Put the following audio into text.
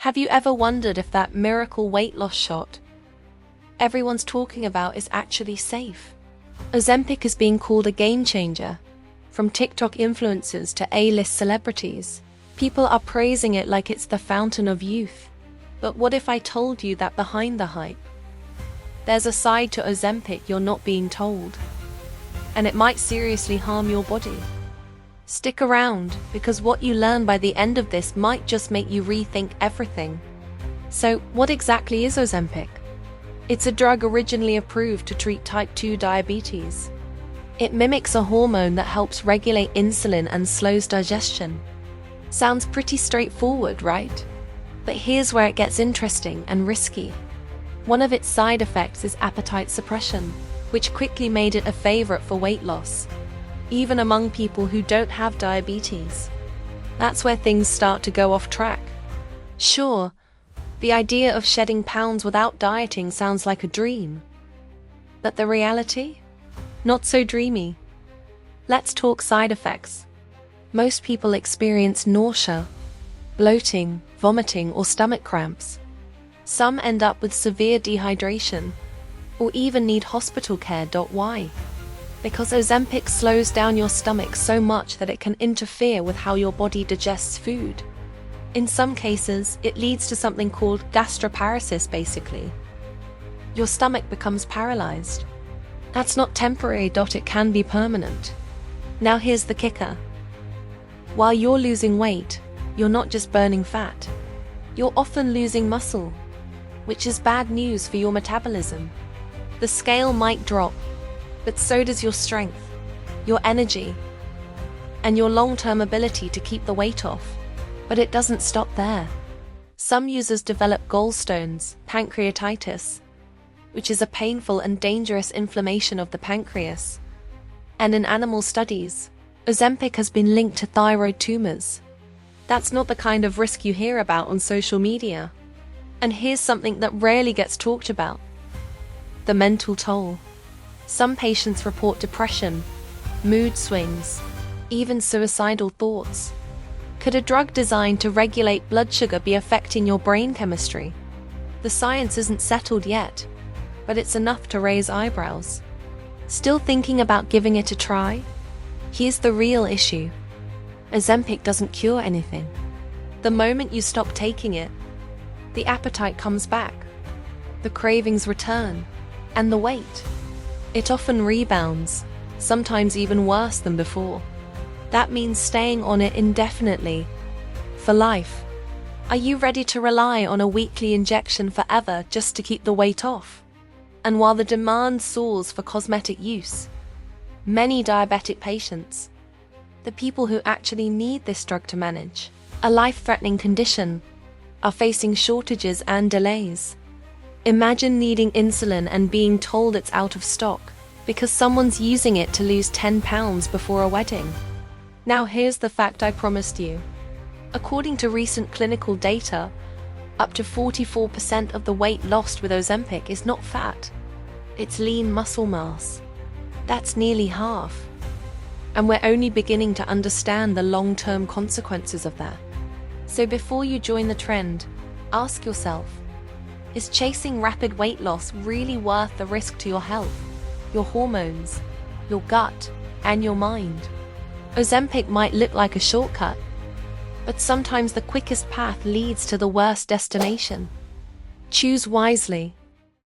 Have you ever wondered if that miracle weight loss shot everyone's talking about is actually safe? Ozempic is being called a game changer. From TikTok influencers to A-list celebrities, people are praising it like it's the fountain of youth. But what if I told you that behind the hype, there's a side to Ozempic you're not being told, and it might seriously harm your body? Stick around, because what you learn by the end of this might just make you rethink everything. So, what exactly is Ozempic? It's a drug originally approved to treat type 2 diabetes. It mimics a hormone that helps regulate insulin and slows digestion. Sounds pretty straightforward, right? But here's where it gets interesting and risky. One of its side effects is appetite suppression, which quickly made it a favorite for weight loss, even among people who don't have diabetes. That's where things start to go off track. Sure, the idea of shedding pounds without dieting sounds like a dream. But the reality? Not so dreamy. Let's talk side effects. Most people experience nausea, bloating, vomiting, or stomach cramps. Some end up with severe dehydration, or even need hospital care. Why? Because Ozempic slows down your stomach so much that it can interfere with how your body digests food. In some cases, it leads to something called gastroparesis. Basically, your stomach becomes paralyzed. That's not temporary. It can be permanent. Now here's the kicker. While you're losing weight, you're not just burning fat. You're often losing muscle, which is bad news for your metabolism. The scale might drop, but so does your strength, your energy, and your long-term ability to keep the weight off. But it doesn't stop there. Some users develop gallstones, pancreatitis, which is a painful and dangerous inflammation of the pancreas. And in animal studies, Ozempic has been linked to thyroid tumors. That's not the kind of risk you hear about on social media. And here's something that rarely gets talked about: the mental toll. Some patients report depression, mood swings, even suicidal thoughts. Could a drug designed to regulate blood sugar be affecting your brain chemistry? The science isn't settled yet, but it's enough to raise eyebrows. Still thinking about giving it a try? Here's the real issue. Ozempic doesn't cure anything. The moment you stop taking it, the appetite comes back, the cravings return, and the weight, it often rebounds, sometimes even worse than before. That means staying on it indefinitely, for life. Are you ready to rely on a weekly injection forever just to keep the weight off? And while the demand soars for cosmetic use, many diabetic patients, the people who actually need this drug to manage a life-threatening condition, are facing shortages and delays. Imagine needing insulin and being told it's out of stock because someone's using it to lose 10 pounds before a wedding. Now here's the fact I promised you. According to recent clinical data, up to 44% of the weight lost with Ozempic is not fat. It's lean muscle mass. That's nearly half. And we're only beginning to understand the long-term consequences of that. So before you join the trend, ask yourself, is chasing rapid weight loss really worth the risk to your health, your hormones, your gut, and your mind? Ozempic might look like a shortcut, but sometimes the quickest path leads to the worst destination. Choose wisely.